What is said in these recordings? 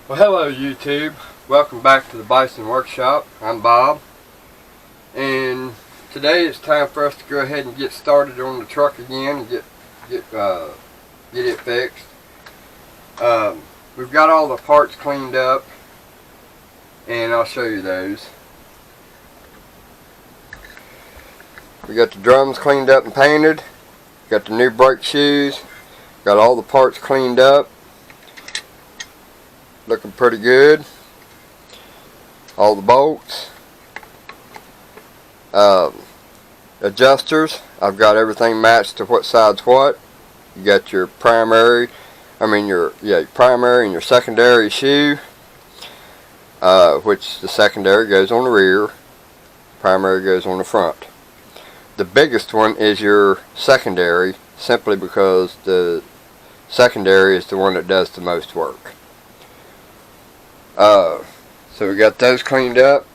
Well, hello YouTube. Welcome back to the Bison Workshop. I'm Bob, and today it's time for us to go ahead and get started on the truck again and get it fixed. We've got all the parts cleaned up, and I'll show you those. We got the drums cleaned up and painted. Got the new brake shoes. Got all the parts cleaned up. Looking pretty good. All the bolts, adjusters, I've got everything matched to what side's what. You got your primary and your secondary shoe, which the secondary goes on the rear, primary goes on the front. The biggest one is your secondary, simply because the secondary is the one that does the most work. So we got those cleaned up,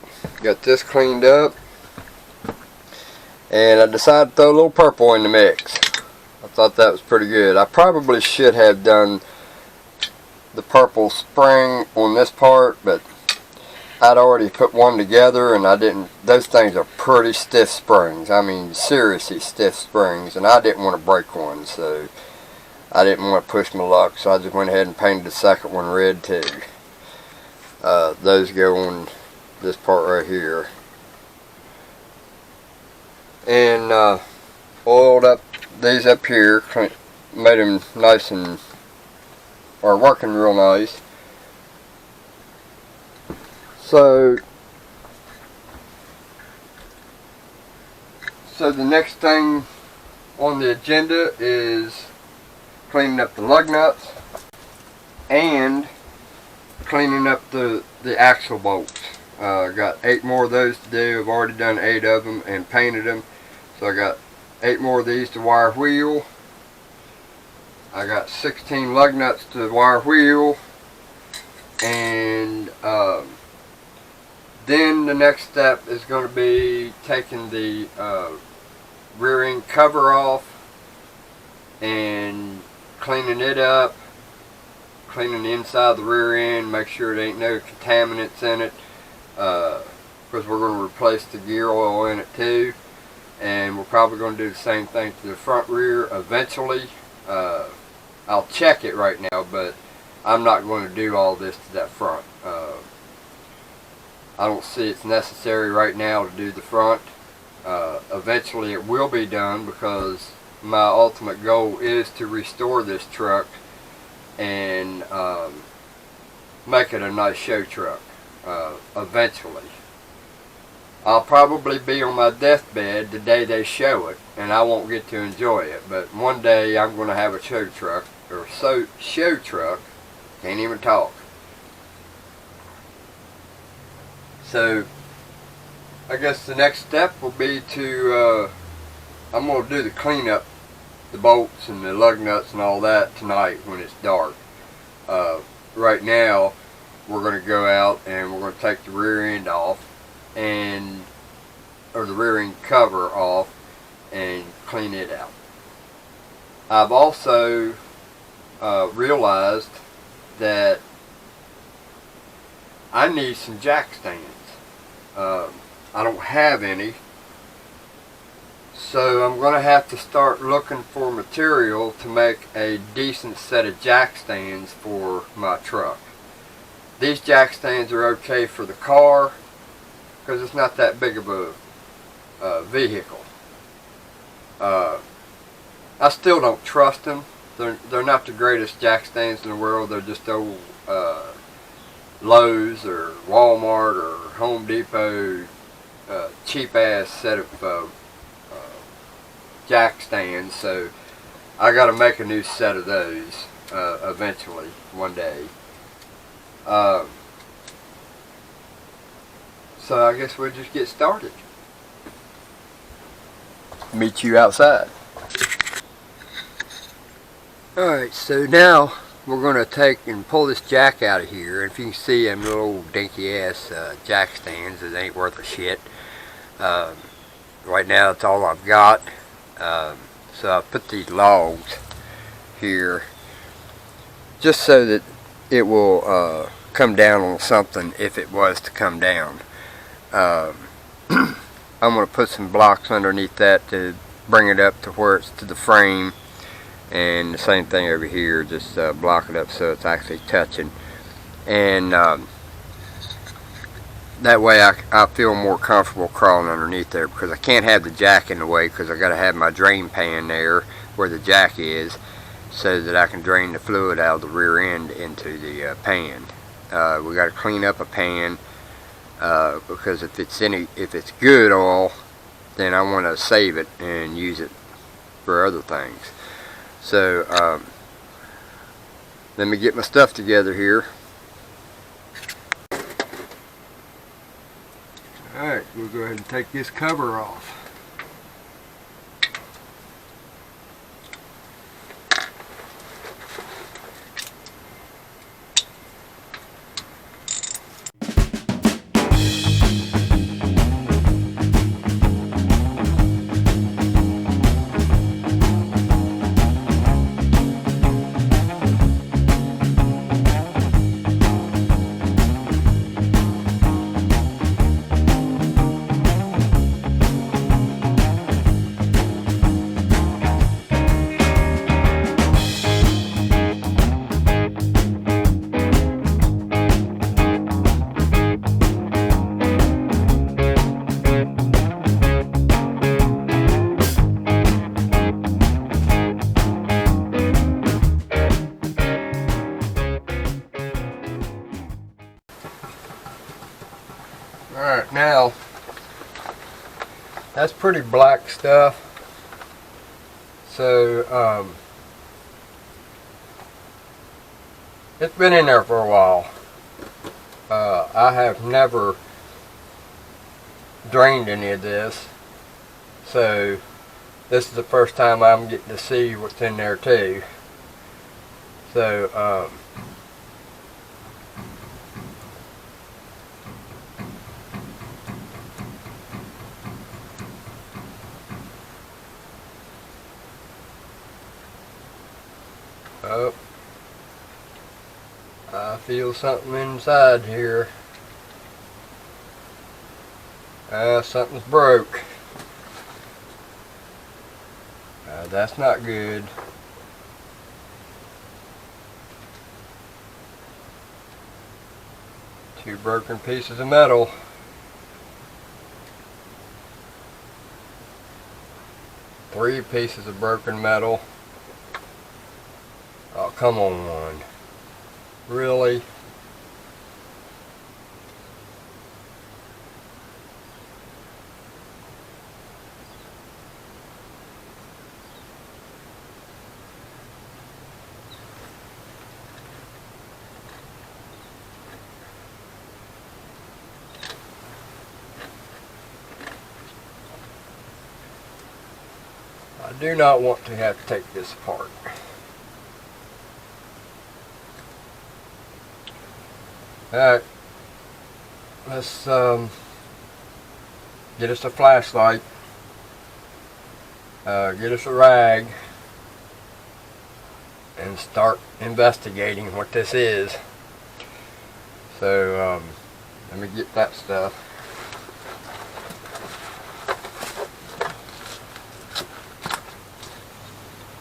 got this cleaned up, and I decided to throw a little purple in the mix. I thought that was pretty good. I probably should have done the purple spring on this part, but I'd already put one together and I didn't. Those things are pretty stiff springs. I mean, seriously stiff springs, and I didn't want to break one, so I didn't want to push my luck, so I just went ahead and painted the second one red too. Those go on this part right here, and oiled up these up here, made them nice and are working real nice. So the next thing on the agenda is cleaning up the lug nuts and cleaning up the axle bolts. Got 8 more of those to do. I've already done 8 of them and painted them, so I got 8 more of these to wire wheel. I got 16 lug nuts to wire wheel, and then the next step is going to be taking the rear end cover off and cleaning it up, cleaning the inside of the rear end, make sure there ain't no contaminants in it, because we're going to replace the gear oil in it too, and we're probably going to do the same thing to the front rear eventually. I'll check it right now, but I'm not going to do all this to that front. I don't see it's necessary right now to do the front. Eventually it will be done, because my ultimate goal is to restore this truck and make it a nice show truck eventually. I'll probably be on my deathbed the day they show it, and I won't get to enjoy it, but one day I'm going to have a show truck, can't even talk. So I guess the next step will be to I'm going to do the cleanup, the bolts and the lug nuts and all that tonight when it's dark. Right now we're going to go out and we're going to take the rear end off, or the rear end cover off, and clean it out. I've also realized that I need some jack stands. I don't have any, so I'm going to have to start looking for material to make a decent set of jack stands for my truck. These jack stands are okay for the car because it's not that big of a vehicle. I still don't trust them. They're not the greatest jack stands in the world. They're just old Lowe's or Walmart or Home Depot cheap ass set of jack stands, so I got to make a new set of those eventually one day. So I guess we'll just get started. Meet you outside. Alright, so now we're going to take and pull this jack out of here, and if you can see them little old dinky ass jack stands, it ain't worth a shit. Right now that's all I've got. So I put these logs here just so that it will come down on something if it was to come down. I'm going to put some blocks underneath that to bring it up to where it's to the frame, and the same thing over here, just block it up so it's actually touching, and that way I feel more comfortable crawling underneath there, because I can't have the jack in the way, because I got to have my drain pan there where the jack is, so that I can drain the fluid out of the rear end into the pan. We got to clean up a pan, because if it's good oil, then I want to save it and use it for other things. So let me get my stuff together here. Alright, we'll go ahead and take this cover off. Alright, now that's pretty black stuff, so it's been in there for a while. I have never drained any of this, so this is the first time I'm getting to see what's in there too. So oh, I feel something inside here. Something's broke. That's not good. Two broken pieces of metal. Three pieces of broken metal. Oh, come on, one. Really? I do not want to have to take this apart. Alright, let's get us a flashlight, get us a rag, and start investigating what this is. So let me get that stuff.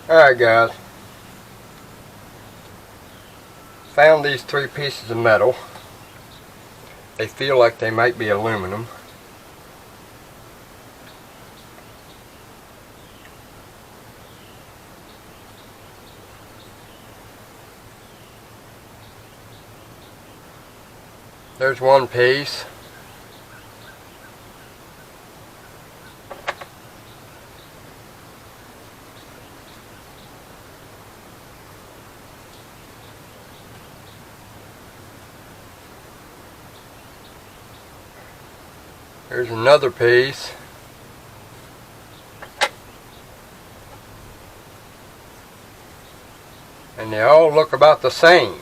Alright guys, found these three pieces of metal. They feel like they might be aluminum. There's one piece. There's another piece. And they all look about the same.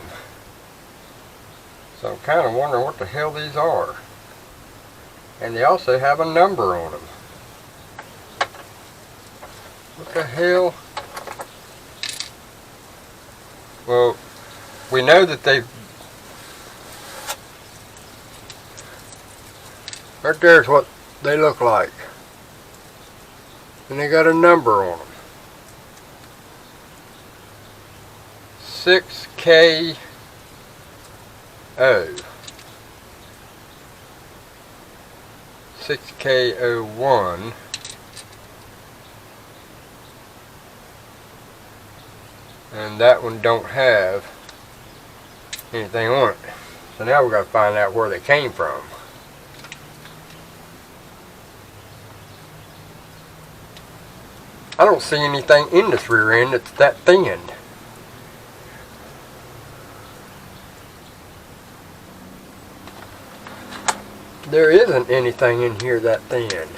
So I'm kind of wondering what the hell these are. And they also have a number on them. What the hell? Well, we know that they've Right there's what they look like. And they got a number on them. 6KO. 6KO1. And that one don't have anything on it. So now we're going to find out where they came from. I don't see anything in this rear end that's that thin. There isn't anything in here that thin.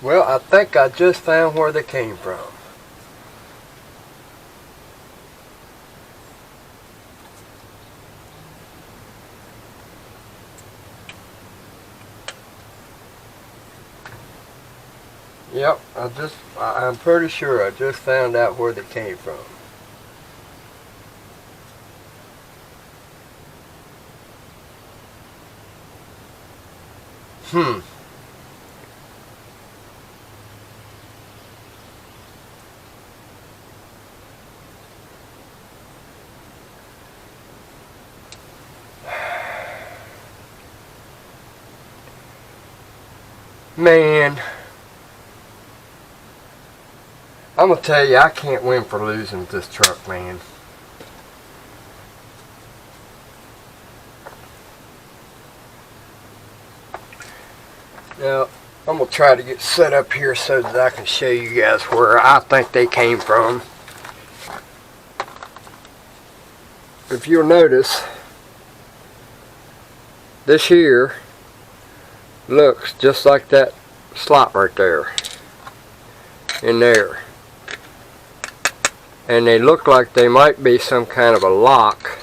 Well, I think I just found where they came from. Yep, I'm pretty sure I just found out where they came from. Man, I'm gonna tell you, I can't win for losing with this truck, man. Now, I'm gonna try to get set up here so that I can show you guys where I think they came from. If you'll notice, this here looks just like that slot right there in there, and they look like they might be some kind of a lock.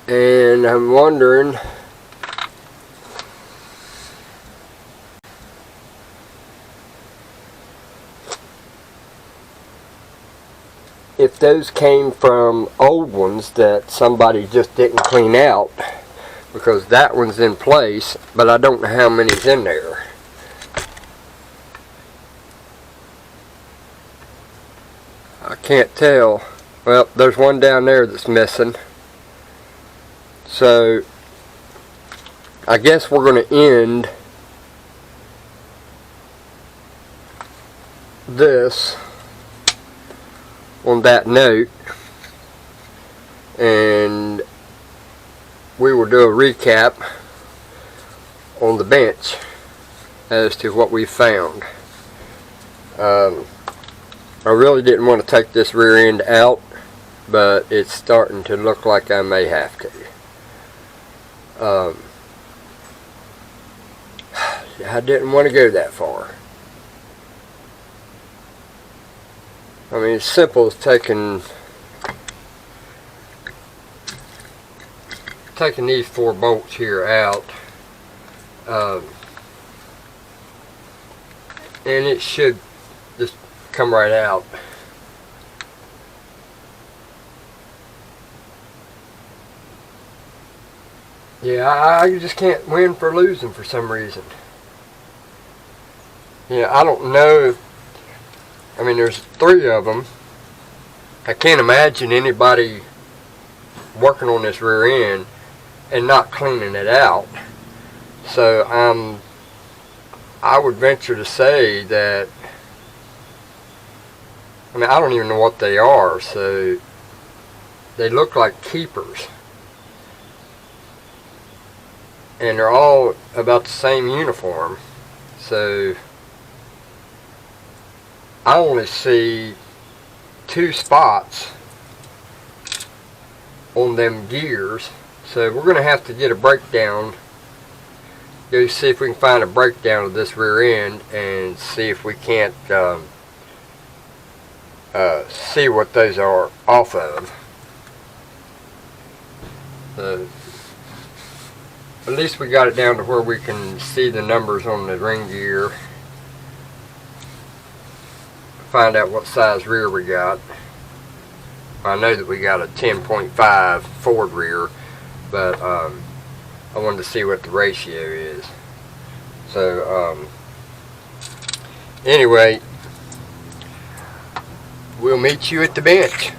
And I'm wondering if those came from old ones that somebody just didn't clean out, because that one's in place, but I don't know how many's in there. I can't tell. Well, there's one down there that's missing. So I guess we're going to end this on that note, and we will do a recap on the bench as to what we found. I really didn't want to take this rear end out, but it's starting to look like I may have to. I didn't want to go that far. I mean, it's simple as taking these 4 bolts here out, and it should just come right out. Yeah, I just can't win for losing for some reason. Yeah, I don't know. I mean, there's 3 of them. I can't imagine anybody working on this rear end and not cleaning it out. So I would venture to say that, I mean, I don't even know what they are, so they look like keepers. And they're all about the same uniform. So I only see 2 spots on them gears. So we're going to have to get a breakdown. Go see if we can find a breakdown of this rear end and see if we can't see what those are off of. at least we got it down to where we can see the numbers on the ring gear. Find out what size rear we got. I know that we got a 10.5 Ford rear, but I wanted to see what the ratio is. So anyway, we'll meet you at the bench.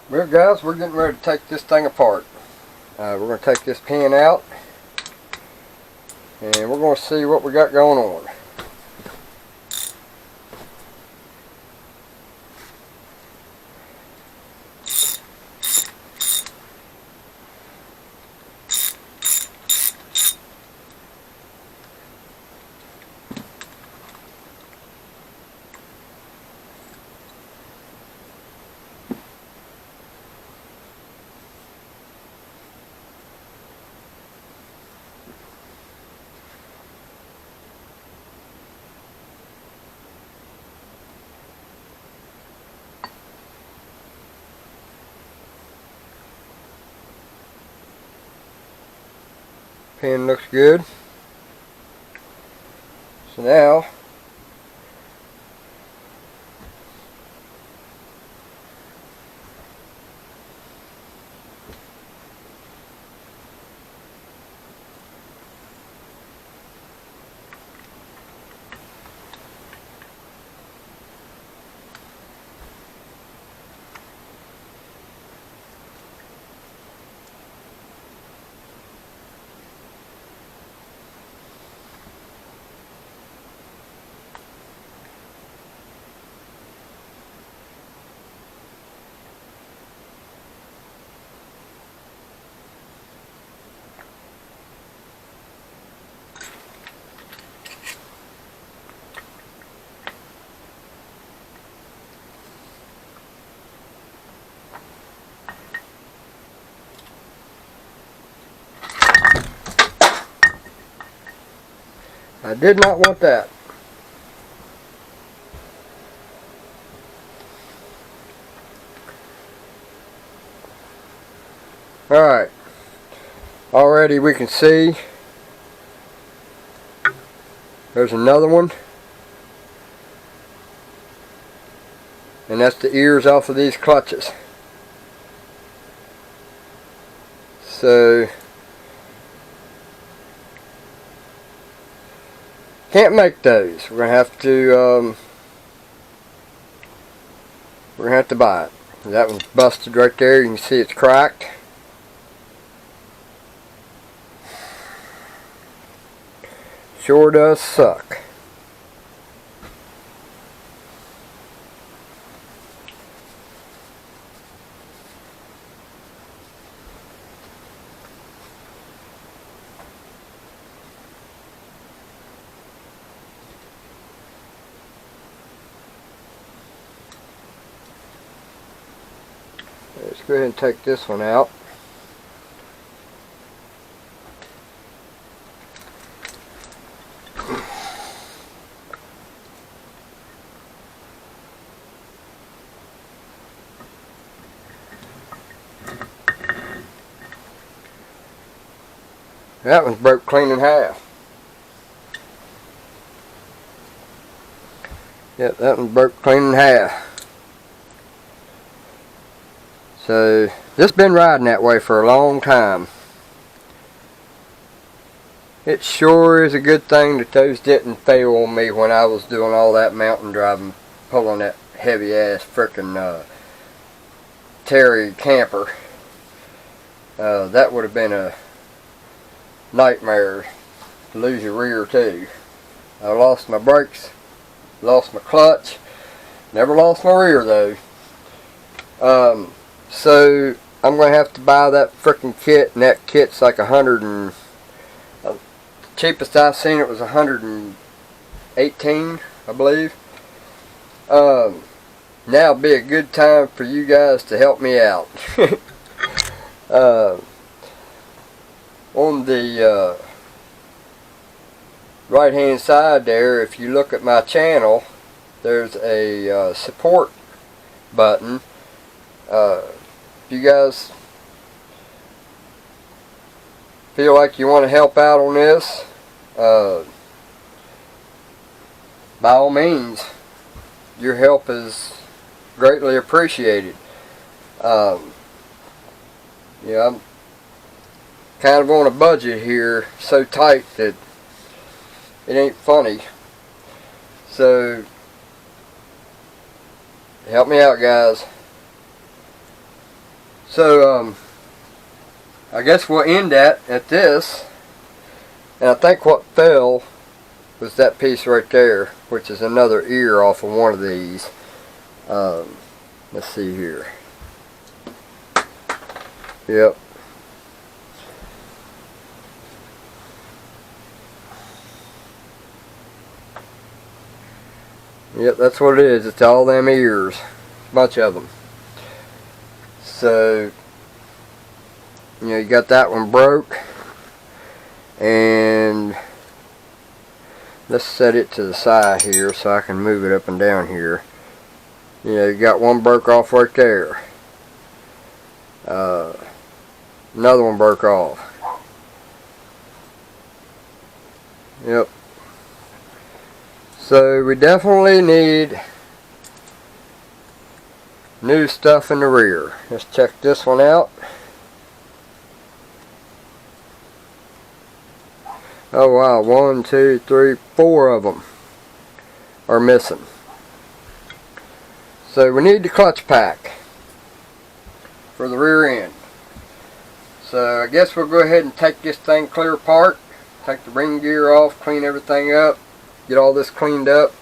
Well guys, we're getting ready to take this thing apart. We're going to take this pin out and we're going to see what we got going on. Pin looks good. So now I did not want that. Alright, already we can see there's another one, and that's the ears off of these clutches. So can't make those. We're gonna have to buy it. That one's busted right there. You can see it's cracked. Sure does suck. Let's go ahead and take this one out. That one's broke clean in half. Yep, that one broke clean in half. So this been riding that way for a long time. It sure is a good thing that those didn't fail on me when I was doing all that mountain driving, pulling that heavy ass frickin' Terry camper. That would have been a nightmare to lose your rear too. I lost my brakes, lost my clutch, never lost my rear though. So I'm going to have to buy that frickin' kit, and that kit's like the cheapest I've seen it was $118, I believe. Now would be a good time for you guys to help me out. On the right hand side there, if you look at my channel, there's a support button. If you guys feel like you want to help out on this, by all means, your help is greatly appreciated. Yeah, I'm kind of on a budget here, so tight that it ain't funny. So help me out, guys. So I guess we'll end at this. And I think what fell was that piece right there, which is another ear off of one of these. Let's see here. Yep. Yep, that's what it is. It's all them ears. A bunch of them. So, you know, you got that one broke. And let's set it to the side here so I can move it up and down here. You know, you got one broke off right there. Another one broke off. Yep. So we definitely need new stuff in the rear. Let's check this one out. Oh wow, 1, 2, 3, 4 of them are missing. So we need the clutch pack for the rear end. So I guess we'll go ahead and take this thing clear apart, take the ring gear off, clean everything up, get all this cleaned up.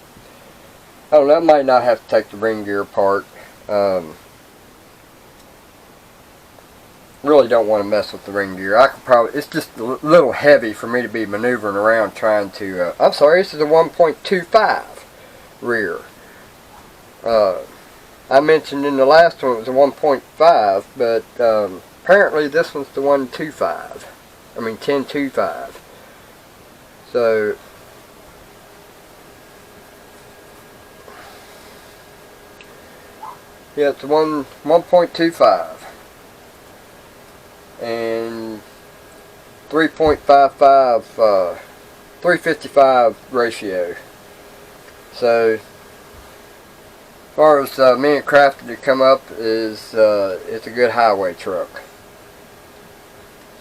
I don't know, I might not have to take the ring gear apart. Really don't want to mess with the ring gear. I could probably, it's just a little heavy for me to be maneuvering around trying to, I'm sorry, this is a 1.25 rear. I mentioned in the last one it was a 1.5, but apparently this one's the 1.25. I mean 10.25. So yeah, it's 1.25 and 3.55 355 ratio. So as far as me and Crafty to come up is it's a good highway truck.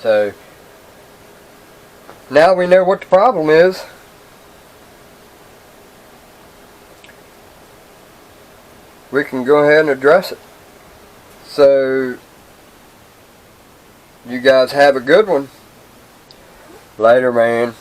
So now we know what the problem is. We can go ahead and address it. So you guys have a good one. Later, man.